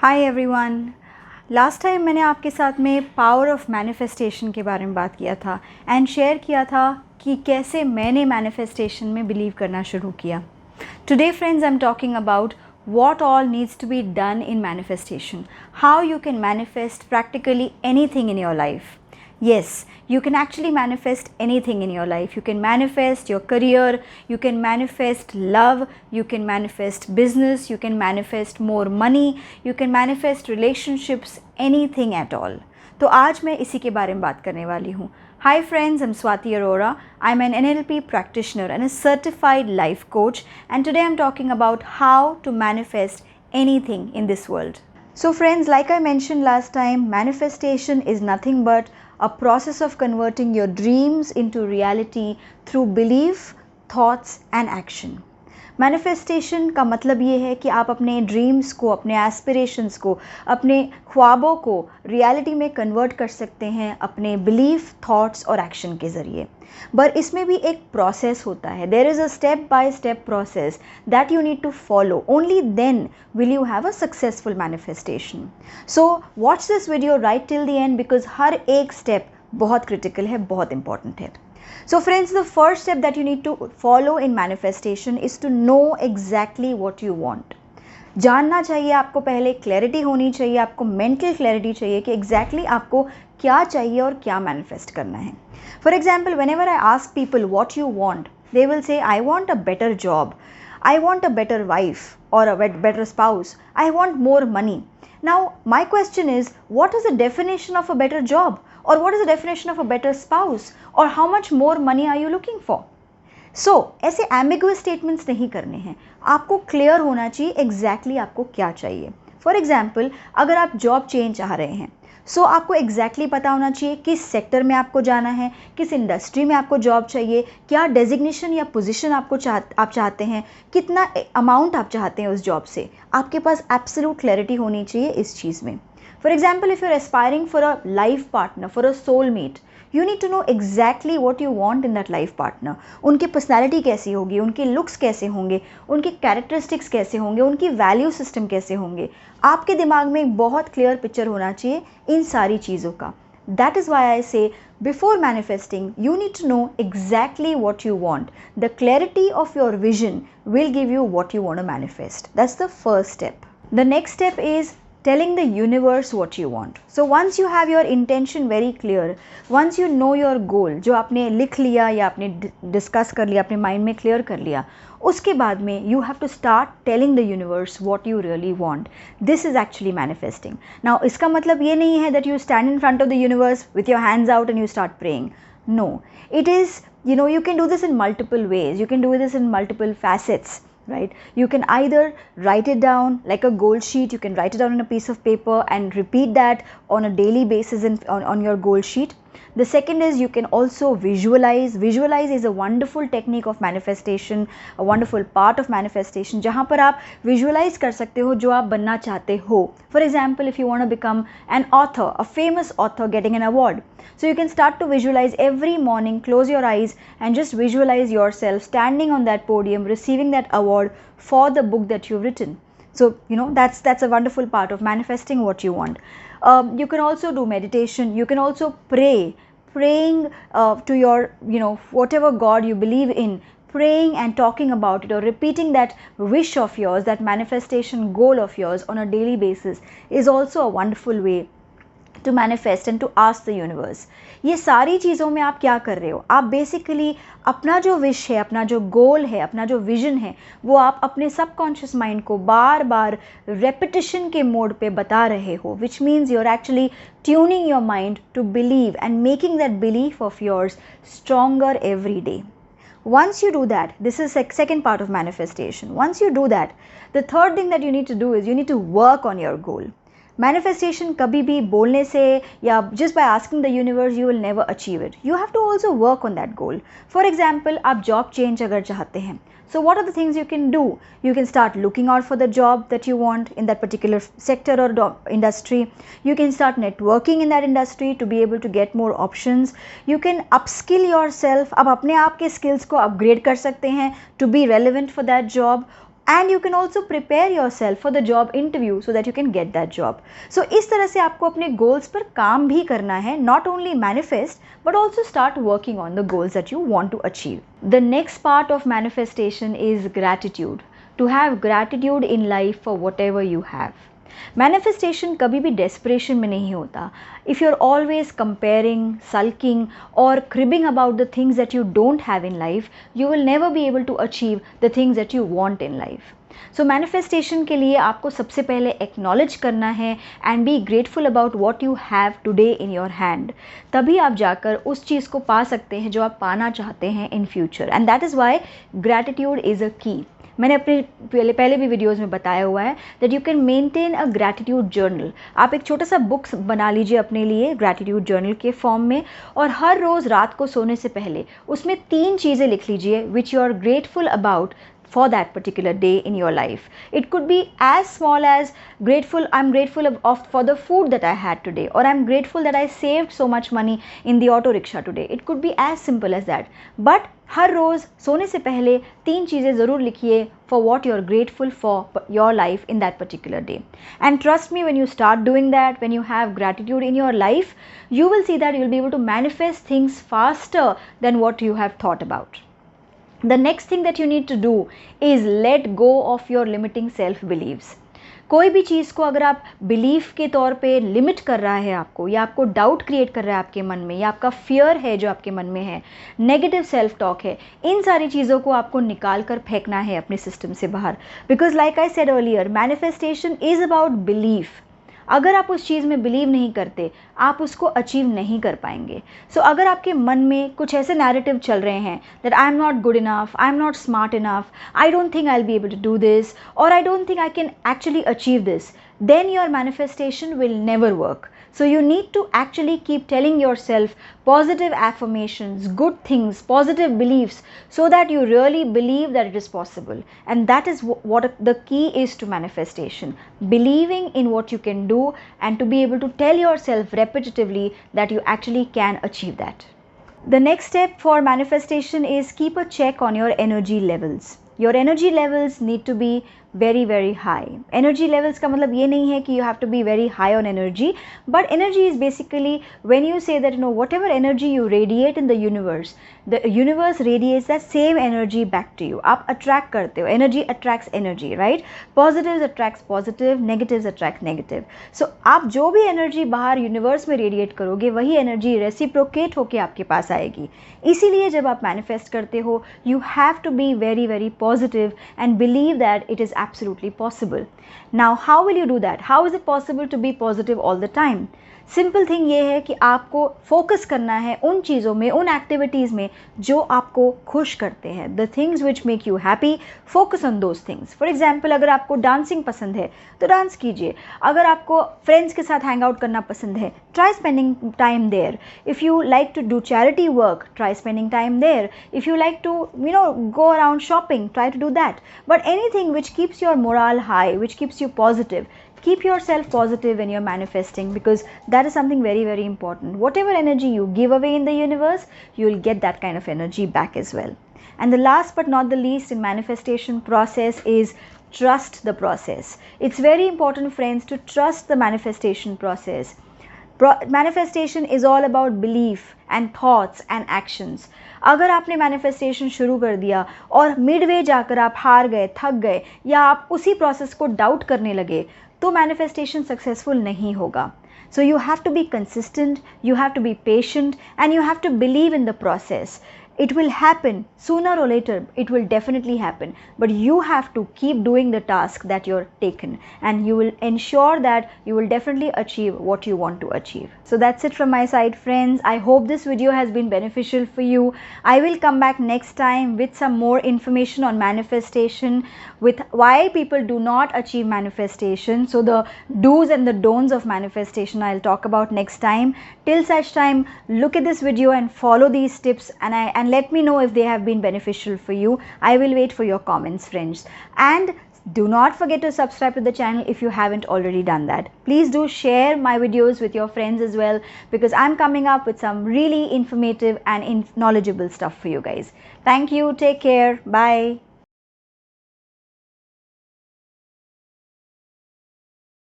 Hi everyone. Last time मैंने आपके साथ में पावर ऑफ मैनिफेस्टेशन के बारे में बात किया था एंड शेयर किया था कि कैसे मैंने मैनिफेस्टेशन में बिलीव करना शुरू किया। Today friends, I am talking about what all needs to be done in manifestation, how you can manifest practically anything in your life. Yes, you can actually manifest anything in your life. You can manifest your career, you can manifest love, you can manifest business, you can manifest more money, you can manifest relationships, anything at all. तो आज मैं इसी के बारे में बात करने वाली हूँ। Hi friends, I'm Swati Arora. I'm an NLP practitioner and a certified life coach, and today I'm talking about how to manifest anything in this world. So friends, like I mentioned last time, manifestation is nothing but a process of converting your dreams into reality through belief, thoughts and action. Manifestation का मतलब ये है कि आप अपने dreams को, अपने aspirations को, अपने ख्वाबों को रियलिटी में कन्वर्ट कर सकते हैं अपने बिलीफ, थॉट्स और एक्शन के ज़रिए। पर इसमें भी एक प्रोसेस होता है। There is a step by step process that you need to follow. Only then will you have a successful manifestation. So watch this video right till the end, because हर एक स्टेप बहुत critical है, बहुत important है। So friends, the first step that you need to follow in manifestation is to know exactly what you want. जानना चाहिए आपको, पहले क्लैरिटी होनी चाहिए, आपको मेंटल क्लैरिटी चाहिए कि एग्जैक्टली आपको क्या चाहिए और क्या मैनिफेस्ट करना है। For example, whenever I ask people what you want, they will say I want a better job, I want a better wife और a better spouse, I want more money. Now my question is, what is the definition of a better job, or what is the definition of a better spouse, or how much more money are you looking for? So ऐसे ambiguous statements नहीं करने हैं, आपको clear होना चाहिए exactly आपको क्या चाहिए। For example, अगर आप job change चाह रहे हैं, सो आपको एग्जैक्टली पता होना चाहिए किस सेक्टर में आपको जाना है, किस इंडस्ट्री में आपको जॉब चाहिए, क्या डेजिग्नेशन या पोजीशन आप चाहते हैं, कितना अमाउंट आप चाहते हैं उस जॉब से। आपके पास एब्सोल्यूट क्लैरिटी होनी चाहिए इस चीज़ में। For example, if you are aspiring for a life partner, for a soulmate, you need to know exactly what you want in that life partner. उनकी पर्सनैलिटी कैसी होगी, उनके लुक्स कैसे होंगे, उनके कैरेक्टरिस्टिक्स कैसे होंगे, उनकी वैल्यू सिस्टम कैसे होंगे। आपके दिमाग में एक बहुत क्लियर पिक्चर होना चाहिए इन सारी चीज़ों का। That is why I say before manifesting you need to know exactly what you want. The clarity of your vision will give you what you want to manifest. That's the first step. The next step is telling the universe what you want. So once you have your intention very clear, once you know your goal, जो आपने लिख लिया या आपने discuss कर लिया, अपने mind में क्लियर कर लिया, उसके बाद में you have to start telling the universe what you really want. This is actually manifesting. Now इसका मतलब ये नहीं है that you stand in front of the universe with your hands out and you start praying. No, it is, you can do this in multiple ways. You can do this in multiple facets. Right? You can either write it down like a goal sheet. You can write it down on a piece of paper and repeat that on a daily basis on your goal sheet. The second is you can also visualize. Visualize is a wonderful technique of manifestation, a wonderful part of manifestation, जहाँ पर आप visualize कर सकते हो जो आप बनना चाहते हो। For example, if you want to become an author, a famous author getting an award, so you can start to visualize every morning, close your eyes and just visualize yourself standing on that podium, receiving that award for the book that you've written. So that's a wonderful part of manifesting what you want. You can also do meditation. You can also praying to your whatever God you believe in, praying and talking about it or repeating that wish of yours, that manifestation goal of yours on a daily basis is also a wonderful way to manifest and to ask the universe. ये सारी चीज़ों में आप क्या कर रहे हो? आप बेसिकली अपना जो विश है, अपना जो गोल है, अपना जो विजन है, वो आप अपने सबकॉन्शियस माइंड को बार बार रेपिटिशन के मोड पे बता रहे हो, which means you are actually tuning your mind to believe and making that belief of yours stronger every day. Once you do that, this is second part of manifestation. Once you do that, the third thing that you need to do is you need to work on your goal. Manifestation कभी भी बोलने से या just by asking the universe you will never achieve it. You have to also work on that goal. For example, आप job change अगर चाहते हैं, so what are the things you can do? You can start looking out for the job that you want in that particular sector or industry. You can start networking in that industry to be able to get more options. You can upskill yourself. आप अपने आप के skills को upgrade कर सकते हैं to be relevant for that job. and you can also prepare yourself for the job interview so that you can get that job. So इस तरह से आपको अपने goals पर काम भी करना है, not only manifest but also start working on the goals that you want to achieve. The next part of manifestation is gratitude. To have gratitude in life for whatever you have. Manifestation कभी भी desperation में नहीं होता. If you are always comparing, sulking और cribbing about the things that you don't have in life, you will never be able to achieve the things that you want in life. So manifestation के लिए आपको सबसे पहले acknowledge करना है and be grateful about what you have today in your hand. तभी आप जाकर उस चीज़ को पा सकते हैं जो आप पाना चाहते हैं in future. And that is why gratitude is a की. मैंने अपने पहले भी वीडियोज़ में बताया हुआ है that you can maintain a gratitude journal. आप एक छोटा सा बुक्स बना लीजिए अपने लिए ग्रैटिट्यूड जर्नल के फॉर्म में, और हर रोज़ रात को सोने से पहले उसमें 3 चीज़ें लिख लीजिए which you are grateful about for that particular day in your life. It could be as small as I'm grateful for the food that I had today, or I'm grateful that I saved so much money in the auto rickshaw today. It could be as simple as that. But हर रोज़ सोने से पहले 3 चीज़ें ज़रूर लिखिए for what you're grateful for your life in that particular day. And trust me, when you start doing that, when you have gratitude in your life, you will see that you'll be able to manifest things faster than what you have thought about. The next thing that you need to do is let go of your limiting self beliefs. कोई भी चीज़ को अगर आप belief के तौर पे limit कर रहा है आपको, या आपको डाउट क्रिएट कर रहा है आपके मन में, या आपका फियर है जो आपके मन में है, नेगेटिव सेल्फ टॉक है, इन सारी चीज़ों को आपको निकाल कर फेंकना है अपने सिस्टम से बाहर. Because like I said earlier, manifestation is about belief. अगर आप उस चीज़ में बिलीव नहीं करते, आप उसको अचीव नहीं कर पाएंगे. सो अगर आपके मन में कुछ ऐसे नैरेटिव चल रहे हैं that I am not good enough, I am not smart enough, I don't think I will be able to do this, और I don't think I can actually achieve this, then your manifestation will never work. So you need to actually keep telling yourself positive affirmations, good things, positive beliefs, so that you really believe that it is possible. And that is what the key is to manifestation. Believing in what you can do, and to be able to tell yourself repetitively that you actually can achieve that. The next step for manifestation is keep a check on your energy levels. Your energy levels need to be very very high. Energy levels का मतलब ये नहीं है कि you have to be very high on energy, but energy is basically when you say that whatever energy you radiate in the universe radiates that same energy back to you. आप attract करते हो, energy attracts energy, right? Positives attracts positive, negatives attract negative. So आप जो भी energy बाहर universe में radiate करोगे, वही energy reciprocate होके आपके पास आएगी. इसीलिए जब आप manifest करते हो, you have to be very very positive and believe that it is absolutely possible. Now how will you do that? How is it possible to be positive all the time? Simple thing ये है कि आपको focus करना है उन चीज़ों में, उन एक्टिविटीज़ में जो आपको खुश करते हैं. The things which make you happy, focus on those things. For example, अगर आपको डांसिंग पसंद है तो डांस कीजिए. अगर आपको फ्रेंड्स के साथ हैंग आउट करना पसंद है, try spending time there. If you like to do charity work, try spending time there. If you like to go around shopping, try to do that. But anything which keeps your morale high, which keeps you positive, keep yourself positive when you're manifesting, because that is something very very important. Whatever energy you give away in the universe, you will get that kind of energy back as well. And the last but not the least in manifestation process is trust the process. It's very important, friends, to trust the manifestation process. Manifestation is all about belief and thoughts and actions. अगर आपने manifestation शुरू कर दिया और Midway जाकर आप हार गए, थक गए, या आप उसी प्रोसेस को डाउट करने लगे, तो मैनिफेस्टेशन सक्सेसफुल नहीं होगा. So you have to be consistent, you have to be patient, and you have to believe in the process. It will happen sooner or later. It will definitely happen, but you have to keep doing the task that you're taken, and you will ensure that you will definitely achieve what you want to achieve. So that's it from my side, friends. I hope this video has been beneficial for you. I will come back next time with some more information on manifestation, with why people do not achieve manifestation. So the do's and the don'ts of manifestation I'll talk about next time. Till such time, look at this video and follow these tips, and let me know if they have been beneficial for you. I will wait for your comments, friends. And do not forget to subscribe to the channel if you haven't already done that. Please do share my videos with your friends as well, because I'm coming up with some really informative and knowledgeable stuff for you guys. Thank you. Take care. Bye.